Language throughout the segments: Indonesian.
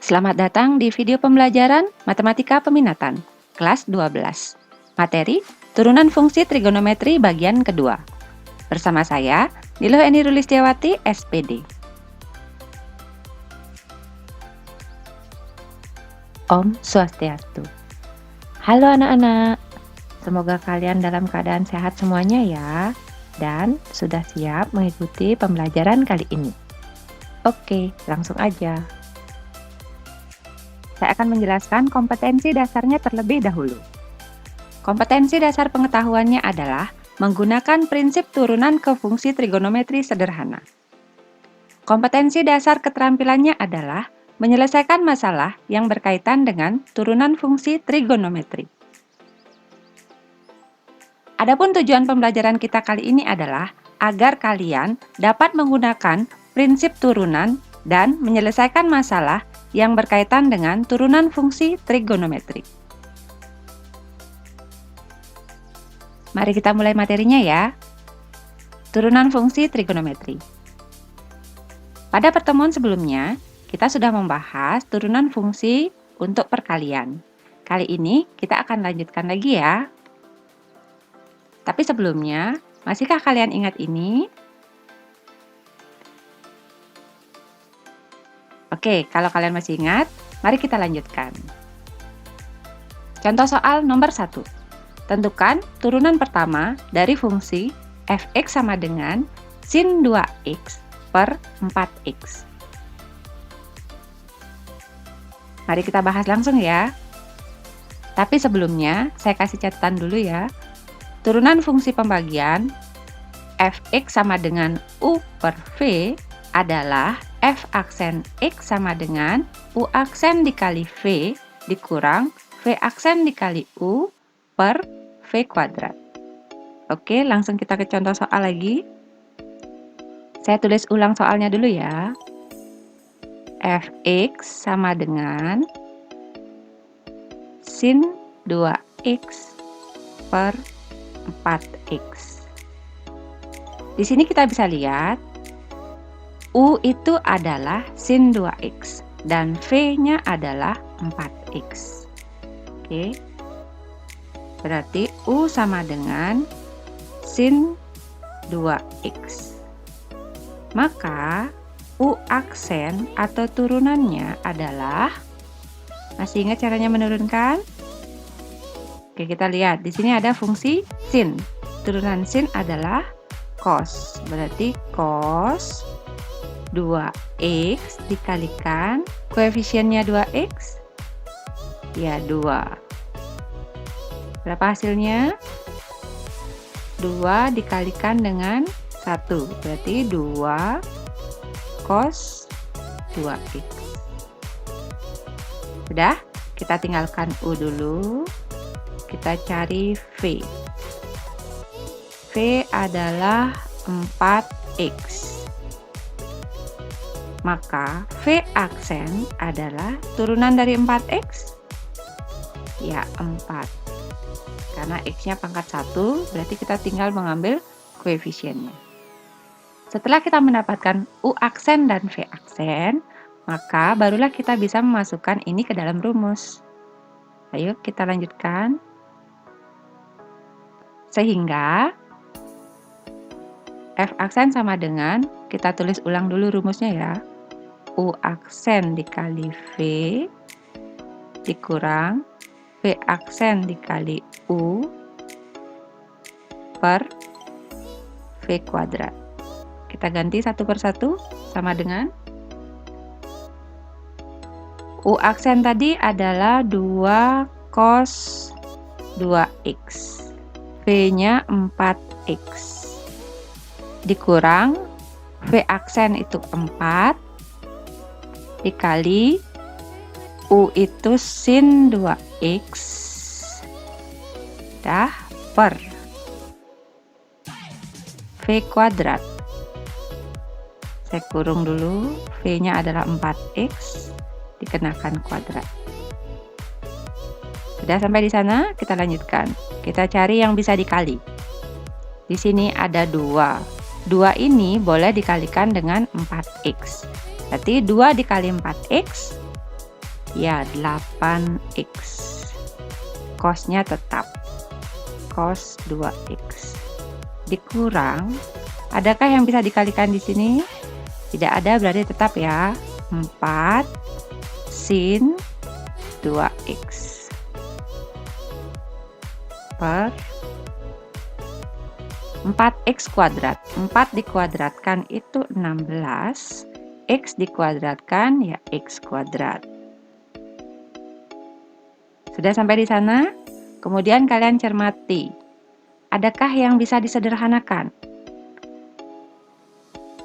Selamat datang di video pembelajaran Matematika Peminatan, kelas 12. Materi, turunan fungsi trigonometri bagian kedua. Bersama saya, Nilo Eni Rulistiawati, SPD. Om Swastiastu. Halo anak-anak, semoga kalian dalam keadaan sehat semuanya ya, dan sudah siap mengikuti pembelajaran kali ini. Oke, langsung aja. Saya akan menjelaskan kompetensi dasarnya terlebih dahulu. Kompetensi dasar pengetahuannya adalah menggunakan prinsip turunan ke fungsi trigonometri sederhana. Kompetensi dasar keterampilannya adalah menyelesaikan masalah yang berkaitan dengan turunan fungsi trigonometri. Adapun tujuan pembelajaran kita kali ini adalah agar kalian dapat menggunakan prinsip turunan dan menyelesaikan masalah yang berkaitan dengan turunan fungsi trigonometri. Mari kita mulai materinya ya. Turunan fungsi trigonometri. Pada pertemuan sebelumnya, kita sudah membahas turunan fungsi untuk perkalian. Kali ini kita akan lanjutkan lagi ya. Tapi sebelumnya, masihkah kalian ingat ini? Oke, kalau kalian masih ingat, mari kita lanjutkan. Contoh soal nomor 1. Tentukan turunan pertama dari fungsi f(x) sama dengan sin 2x per 4x. Mari kita bahas langsung ya. Tapi sebelumnya, saya kasih catatan dulu ya. Turunan fungsi pembagian f(x) sama dengan u per v adalah f aksen x sama dengan u aksen dikali v dikurang v aksen dikali u per v kuadrat. Oke, langsung kita ke contoh soal lagi. Saya tulis ulang soalnya dulu ya. Fx sama dengan sin 2x per 4x. Di sini kita bisa lihat U itu adalah sin 2x dan V-nya adalah 4x. Oke. Berarti U sama dengan sin 2x. Maka U aksen atau turunannya adalah, masih ingat caranya menurunkan? Oke, kita lihat. Di sini ada fungsi sin. Turunan sin adalah cos. Berarti cos 2x dikalikan koefisiennya 2x, ya 2. Berapa hasilnya? 2 dikalikan dengan 1, berarti 2 cos 2x. Sudah, kita tinggalkan U dulu. Kita cari V. V adalah 4x. Maka V aksen adalah turunan dari 4x? Ya, 4. Karena x-nya pangkat 1, berarti kita tinggal mengambil koefisiennya. Setelah kita mendapatkan U aksen dan V aksen, maka barulah kita bisa memasukkan ini ke dalam rumus. Ayo kita lanjutkan. Sehingga F aksen sama dengan, kita tulis ulang dulu rumusnya ya. U aksen dikali V dikurang V aksen dikali U per V kuadrat. Kita ganti satu per satu sama dengan U aksen tadi adalah 2 cos 2x. V-nya 4x. Dikurang V aksen itu 4 dikali U itu sin 2x dah per V kuadrat. Saya kurung dulu, V-nya adalah 4x dikenakan kuadrat. Sudah sampai di sana, kita lanjutkan. Kita cari yang bisa dikali. Di sini ada 2. 2 ini boleh dikalikan dengan 4x. Berarti 2 dikali 4x Ya, 8x. Cos-nya tetap. Cos 2x. Dikurang, adakah yang bisa dikalikan di sini? Tidak ada, berarti tetap ya. 4 sin 2x per 4x kuadrat. 4 dikuadratkan itu 16. X dikuadratkan ya x kuadrat. Sudah sampai di sana? Kemudian kalian cermati. Adakah yang bisa disederhanakan?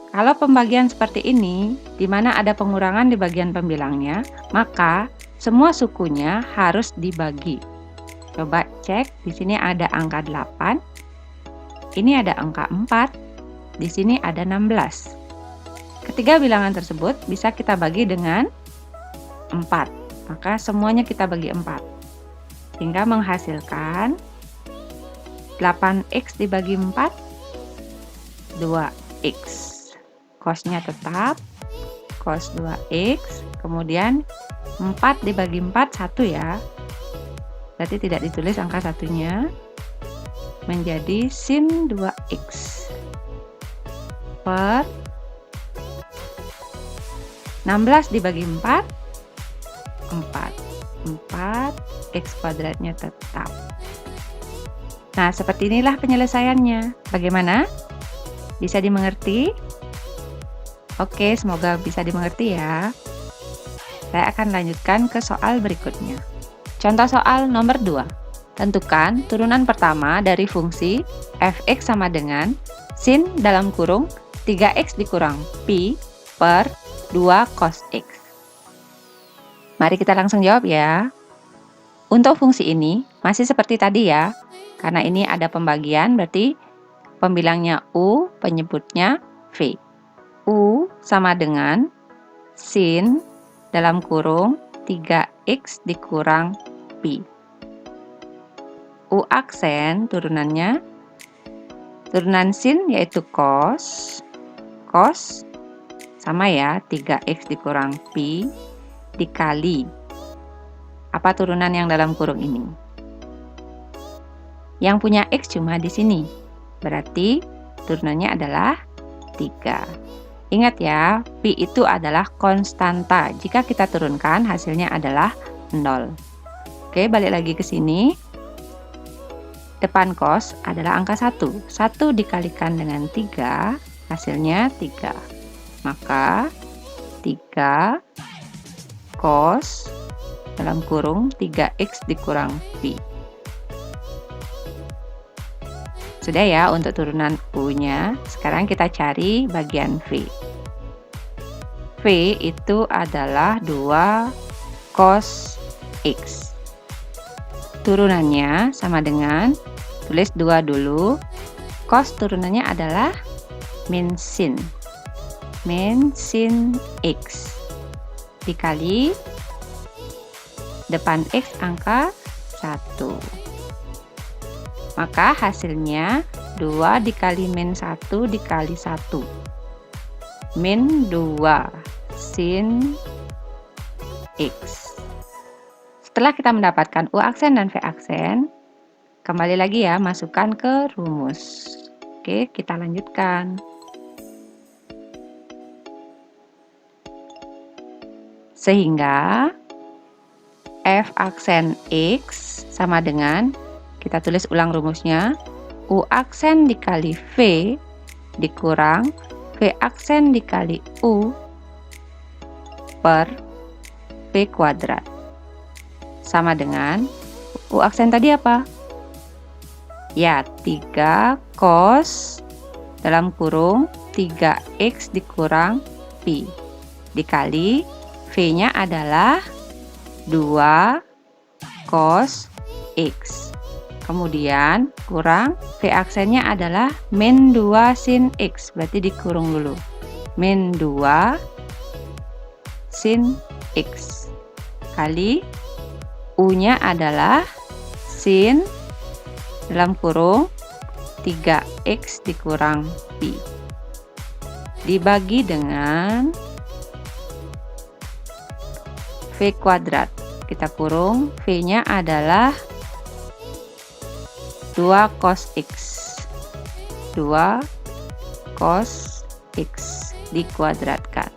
Kalau pembagian seperti ini, di mana ada pengurangan di bagian pembilangnya, maka semua sukunya harus dibagi. Coba cek, di sini ada angka 8, ini ada angka 4, di sini ada 16. Ketiga bilangan tersebut bisa kita bagi dengan 4, maka semuanya kita bagi 4. Hingga menghasilkan 8x dibagi 4, 2x. Cos-nya tetap, cos 2x, kemudian 4 dibagi 4, 1 ya. Berarti tidak ditulis angka satunya, menjadi sin 2x per 16 dibagi 4, 4 x kuadratnya tetap. Nah, seperti inilah penyelesaiannya. Bagaimana? Bisa dimengerti? Oke, semoga bisa dimengerti ya. Saya akan lanjutkan ke soal berikutnya. Contoh soal nomor 2. Tentukan turunan pertama dari fungsi f(x) sama dengan sin dalam kurung 3x dikurang pi per 2 cos x. Mari kita langsung jawab ya. Untuk fungsi ini masih seperti tadi ya. Karena ini ada pembagian, berarti pembilangnya U, penyebutnya V. U sama dengan sin dalam kurung 3x dikurang pi. U aksen turunannya, turunan sin yaitu cos. Cos sama ya, 3x dikurang pi dikali. Apa turunan yang dalam kurung ini? Yang punya x cuma di sini. Berarti turunannya adalah 3. Ingat ya, pi itu adalah konstanta. Jika kita turunkan, hasilnya adalah 0. Oke, balik lagi ke sini. Depan cos adalah angka 1. 1 dikalikan dengan 3, hasilnya 3. Maka 3 cos dalam kurung 3x dikurang pi. Sudah ya untuk turunan U-nya. Sekarang kita cari bagian V. V itu adalah 2 cos X. Turunannya sama dengan, tulis 2 dulu. Cos turunannya adalah min sin. Min sin X. Dikali depan X angka 1. Maka hasilnya 2 dikali min 1 dikali 1. Min 2 sin X. Setelah kita mendapatkan U aksen dan V aksen, kembali lagi ya, masukkan ke rumus. Oke, kita lanjutkan. Sehingga F aksen X sama dengan, kita tulis ulang rumusnya, U aksen dikali V dikurang V aksen dikali U per V kuadrat. Sama dengan, U aksen tadi apa? Ya, 3 cos dalam kurung 3x dikurang pi. Dikali V-nya adalah 2 cos X. Kemudian kurang V aksennya adalah min 2 sin X, berarti dikurung dulu. Min 2 sin X kali U-nya adalah sin dalam kurung 3x dikurang pi. Dibagi dengan V kuadrat. Kita kurung, V-nya adalah 2 cos X. 2 cos X dikuadratkan.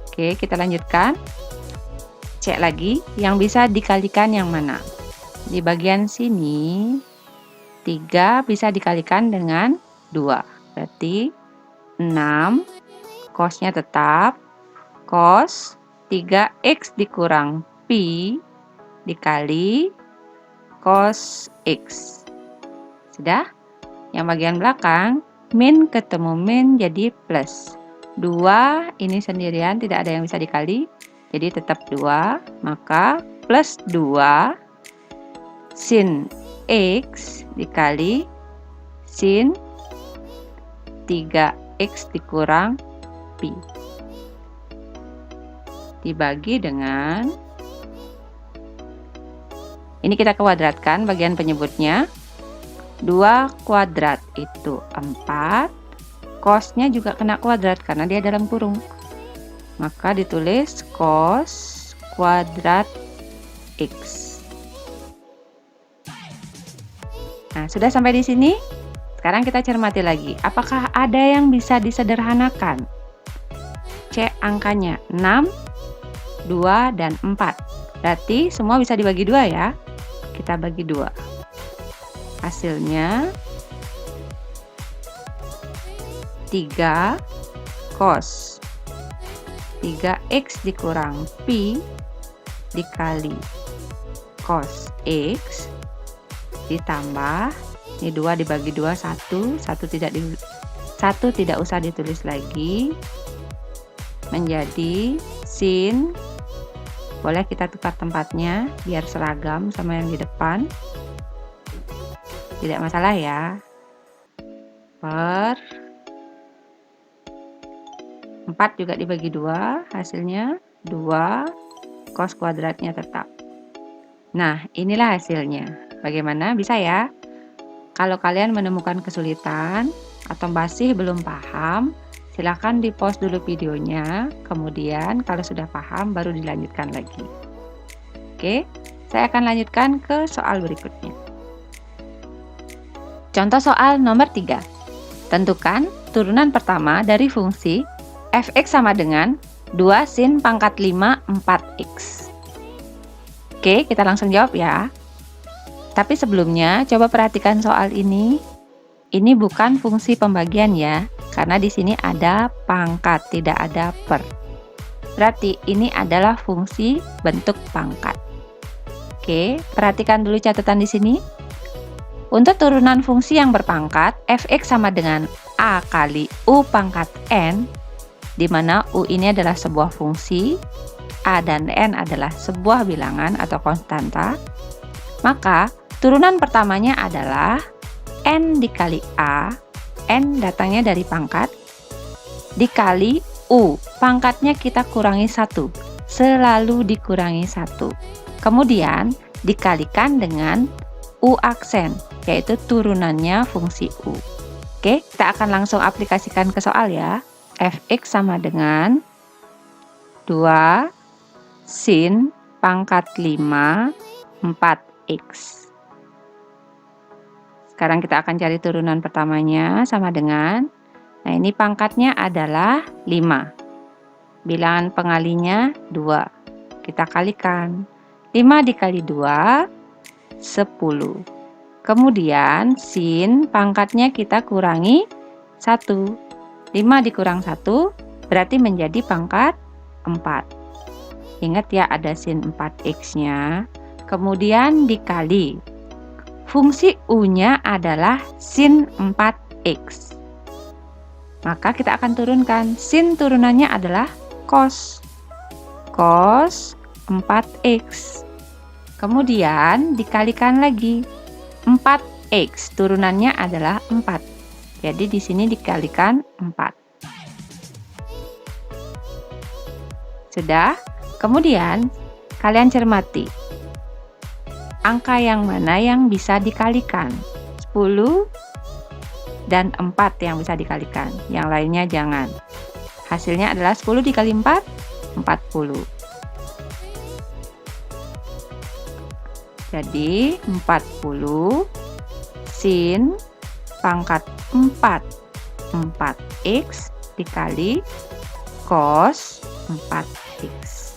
Oke, kita lanjutkan. Cek lagi, yang bisa dikalikan yang mana? Di bagian sini, 3 bisa dikalikan dengan 2. Berarti 6, cos-nya tetap, cos 3X dikurang Pi dikali cos X. Sudah? Yang bagian belakang, min ketemu min jadi plus. 2 ini sendirian tidak ada yang bisa dikali, jadi tetap 2, maka plus 2 sin X dikali sin 3X dikurang Pi. Dibagi dengan, ini kita kuadratkan bagian penyebutnya. 2 kuadrat itu 4, cos-nya juga kena kuadrat karena dia dalam kurung. Maka ditulis cos kuadrat X. Nah, sudah sampai di sini. Sekarang kita cermati lagi. Apakah ada yang bisa disederhanakan? Cek angkanya 6, 2, dan 4. Berarti semua bisa dibagi 2 ya. Kita bagi 2. Hasilnya 3 cos 3X dikurang Pi dikali cos X ditambah, ini 2 dibagi 2, 1 tidak usah ditulis lagi, menjadi sin, boleh kita tukar tempatnya biar seragam sama yang di depan, tidak masalah ya, per 4 juga dibagi 2, hasilnya 2 cos kuadratnya tetap. Nah, inilah hasilnya. Bagaimana? Bisa ya? Kalau kalian menemukan kesulitan atau masih belum paham, silakan di-pause dulu videonya, kemudian kalau sudah paham baru dilanjutkan lagi. Oke, saya akan lanjutkan ke soal berikutnya. Contoh soal nomor 3. Tentukan turunan pertama dari fungsi f(x) sama dengan 2 sin pangkat 5 4x. Oke, kita langsung jawab ya. Tapi sebelumnya, coba perhatikan soal ini. Ini bukan fungsi pembagian ya, karena di sini ada pangkat, tidak ada per. Berarti ini adalah fungsi bentuk pangkat. Oke, perhatikan dulu catatan di sini. Untuk turunan fungsi yang berpangkat, f(x) sama dengan a kali u pangkat n, di mana u ini adalah sebuah fungsi, a dan n adalah sebuah bilangan atau konstanta, maka turunan pertamanya adalah n dikali a, n datangnya dari pangkat, dikali u, pangkatnya kita kurangi 1, selalu dikurangi 1. Kemudian dikalikan dengan u aksen, yaitu turunannya fungsi u. Oke, kita akan langsung aplikasikan ke soal ya. f(x) sama dengan 2 sin pangkat 5 4x. Sekarang kita akan cari turunan pertamanya sama dengan, nah ini pangkatnya adalah 5. Bilangan pengalinya 2. Kita kalikan. 5 dikali 2, 10. Kemudian sin pangkatnya kita kurangi 1. 5 dikurang 1 berarti menjadi pangkat 4. Ingat ya, ada sin 4x-nya. Kemudian dikali. Fungsi u-nya adalah sin 4x. Maka kita akan turunkan. Sin turunannya adalah cos. Cos 4x. Kemudian dikalikan lagi. 4x turunannya adalah 4. Jadi di sini dikalikan 4. Sudah? Kemudian kalian cermati. Angka yang mana yang bisa dikalikan? 10 dan 4 yang bisa dikalikan. Yang lainnya jangan. Hasilnya adalah 10 dikali 4, 40. Jadi 40 sin pangkat 4 4x dikali cos 4x.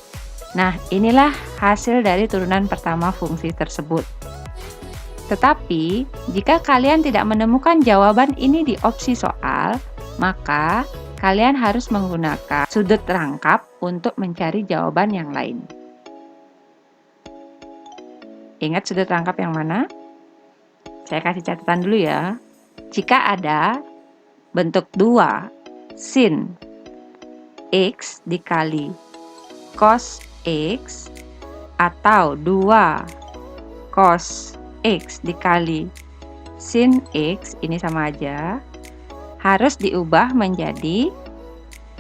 Nah, inilah hasil dari turunan pertama fungsi tersebut. Tetapi, jika kalian tidak menemukan jawaban ini di opsi soal, maka kalian harus menggunakan sudut rangkap untuk mencari jawaban yang lain. Ingat sudut rangkap yang mana? Saya kasih catatan dulu ya. Jika ada bentuk 2 sin x dikali cos x atau 2 cos x dikali sin x, ini sama aja, harus diubah menjadi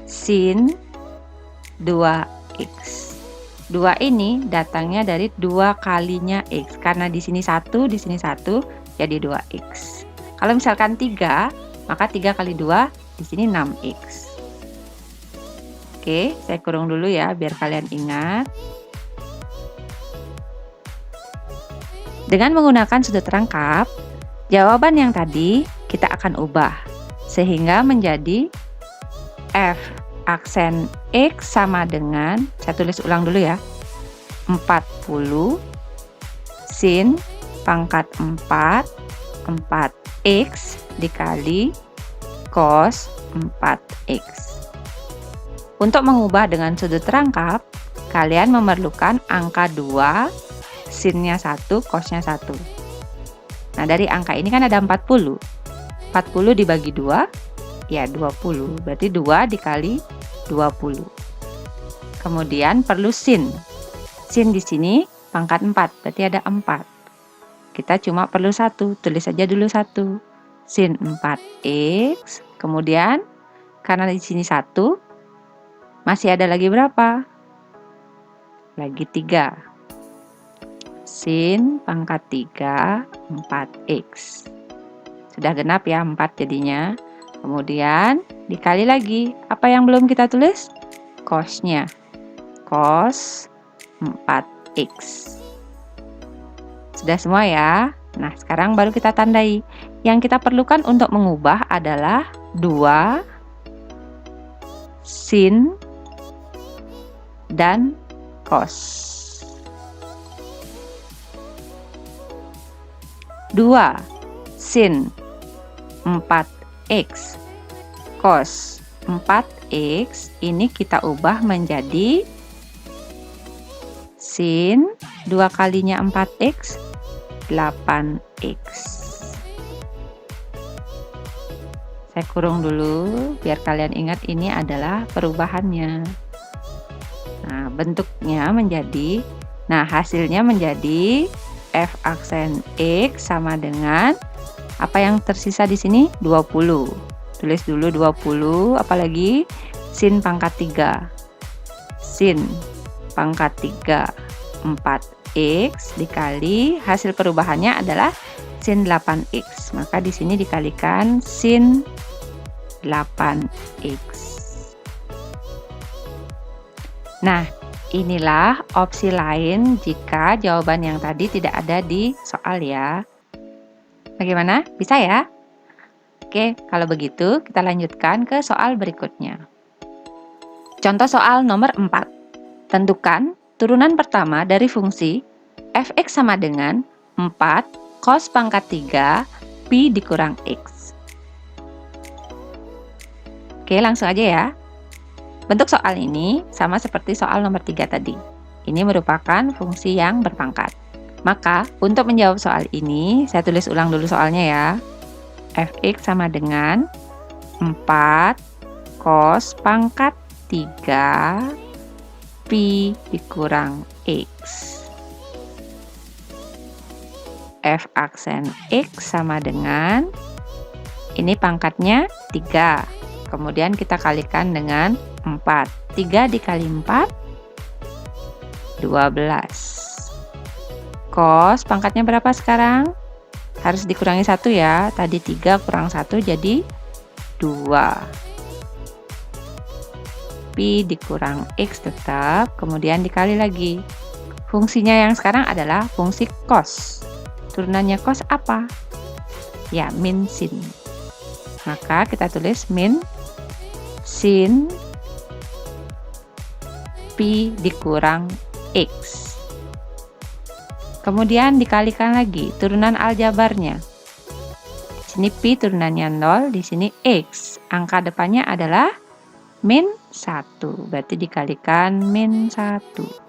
sin 2x. 2 ini datangnya dari 2 kalinya x, karena di sini 1, di sini 1, jadi 2x. Kalau misalkan 3, maka 3 kali 2, di sini 6x. Oke, saya kurung dulu ya, biar kalian ingat. Dengan menggunakan sudut rangkap, jawaban yang tadi kita akan ubah, sehingga menjadi f aksen x sama dengan, saya tulis ulang dulu ya, 40 sin pangkat 4 4x dikali cos 4x. Untuk mengubah dengan sudut rangkap, kalian memerlukan angka 2, sinnya 1, cosnya 1. Nah, dari angka ini kan ada 40. 40 dibagi 2, ya 20. Berarti 2 dikali 20. Kemudian perlu sin. Sin di sini pangkat 4, berarti ada 4. Kita cuma perlu 1, tulis saja dulu 1. Sin 4x, kemudian karena di sini 1, masih ada lagi berapa? Lagi 3. Sin pangkat 3, 4x. Sudah genap ya, 4 jadinya. Kemudian dikali lagi. Apa yang belum kita tulis? Cosnya. Cos 4x. Sudah semua ya? Nah, sekarang baru kita tandai. Yang kita perlukan untuk mengubah adalah 2 sin dan cos. 2 sin 4x cos 4x ini kita ubah menjadi sin 2 kalinya 4x 8x. Saya kurung dulu biar kalian ingat ini adalah perubahannya. Nah, bentuknya menjadi, nah hasilnya menjadi f aksen x sama dengan apa yang tersisa di sini? 20. Tulis dulu 20, apalagi sin pangkat 3. Sin pangkat 3 4x dikali hasil perubahannya adalah sin 8x. Maka di sini dikalikan sin 8x. Nah, inilah opsi lain jika jawaban yang tadi tidak ada di soal ya. Bagaimana? Bisa ya? Oke, kalau begitu kita lanjutkan ke soal berikutnya. Contoh soal nomor 4. Tentukan turunan pertama dari fungsi f(x) sama dengan 4 cos pangkat 3 pi dikurang x. Oke, langsung aja ya. Bentuk soal ini sama seperti soal nomor 3 tadi. Ini merupakan fungsi yang berpangkat. Maka, untuk menjawab soal ini, saya tulis ulang dulu soalnya ya. f(x) sama dengan 4 cos pangkat 3 pi dikurang x. F aksen x sama dengan, ini pangkatnya 3. Kemudian kita kalikan dengan 4. 3 dikali 4, 12. Cos pangkatnya berapa sekarang? Harus dikurangi 1 ya. Tadi 3 kurang 1 jadi 2. Pi dikurang x tetap, kemudian dikali lagi. fungsinya yang sekarang adalah fungsi cos. Turunannya cos apa? Ya, min sin. Maka kita tulis min sin pi dikurang X. Kemudian dikalikan lagi turunan aljabarnya. Di sini pi turunannya 0, di sini X. Angka depannya adalah min 1. Berarti dikalikan min 1.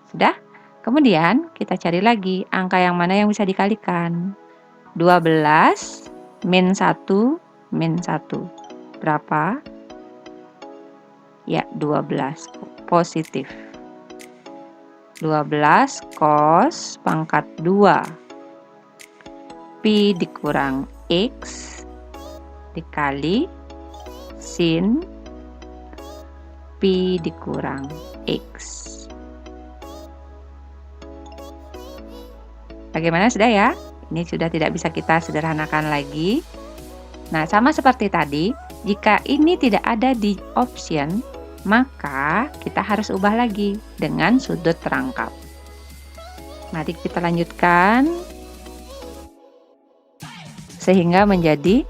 Sudah? Kemudian kita cari lagi angka yang mana yang bisa dikalikan. 12 min 1 min 1. Berapa? Ya, 12. Positif. 12 cos pangkat 2 pi dikurang X dikali sin pi dikurang X. Bagaimana, sudah ya? Ini sudah tidak bisa kita sederhanakan lagi. Nah, sama seperti tadi, jika ini tidak ada di option, maka kita harus ubah lagi dengan sudut terangkap. Mari kita lanjutkan sehingga menjadi,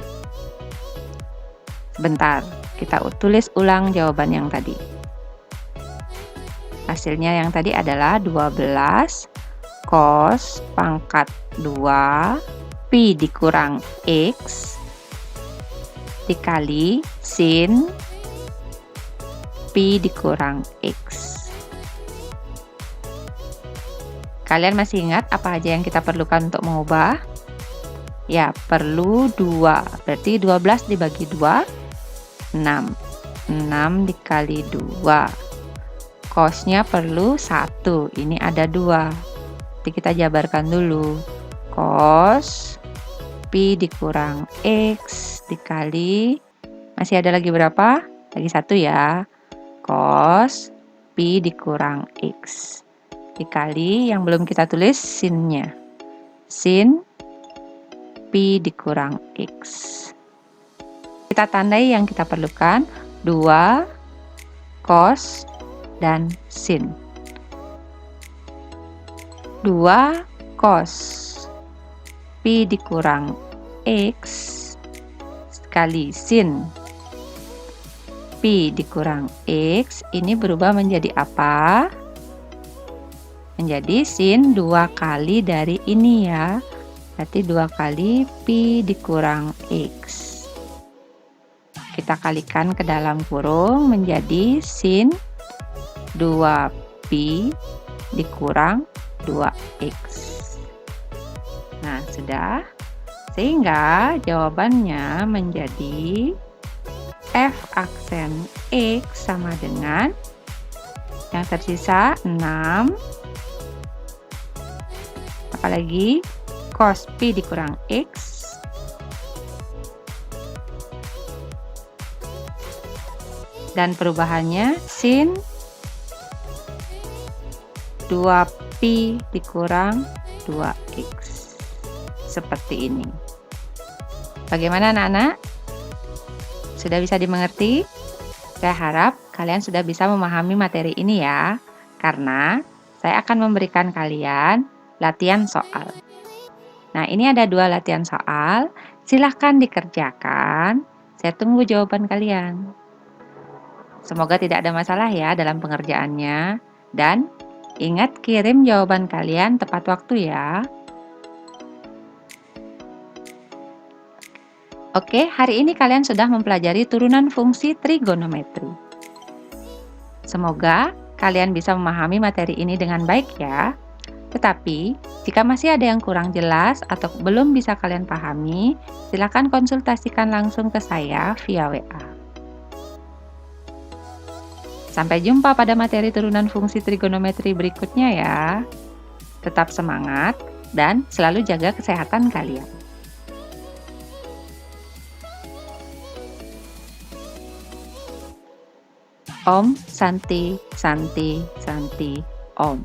sebentar, kita tulis ulang jawaban yang tadi. Hasilnya yang tadi adalah 12 cos pangkat 2 pi dikurang X dikali sin pi dikurang X. Kalian masih ingat apa aja yang kita perlukan untuk mengubah? Ya, perlu 2. Berarti 12 dibagi 2, 6. 6 dikali 2. Cosnya perlu 1. Ini ada 2. Jadi kita jabarkan dulu. Cos pi dikurang X dikali, masih ada lagi berapa? Lagi 1 ya. Cos pi dikurang X dikali yang belum kita tulis sinnya, sin pi dikurang X. Kita tandai yang kita perlukan, 2 cos dan sin. 2 cos pi dikurang X kali sin pi dikurang X ini berubah menjadi apa? Menjadi sin 2 kali dari ini ya. Berarti 2 kali pi dikurang X. Kita kalikan ke dalam kurung menjadi sin 2 pi dikurang 2x. Nah, sudah. Sehingga jawabannya menjadi F aksen X sama dengan yang tersisa 6, apalagi cos pi dikurang X dan perubahannya sin 2 pi dikurang 2x seperti ini. Bagaimana anak-anak? Sudah bisa dimengerti? Saya harap kalian sudah bisa memahami materi ini ya, karena saya akan memberikan kalian latihan soal. Nah, ini ada 2 latihan soal, silahkan dikerjakan, saya tunggu jawaban kalian. Semoga tidak ada masalah ya dalam pengerjaannya, dan ingat kirim jawaban kalian tepat waktu ya. Oke, hari ini kalian sudah mempelajari turunan fungsi trigonometri. Semoga kalian bisa memahami materi ini dengan baik ya. Tetapi, jika masih ada yang kurang jelas atau belum bisa kalian pahami, silakan konsultasikan langsung ke saya via WA. Sampai jumpa pada materi turunan fungsi trigonometri berikutnya ya. Tetap semangat dan selalu jaga kesehatan kalian. Om Santi Santi Santi Om.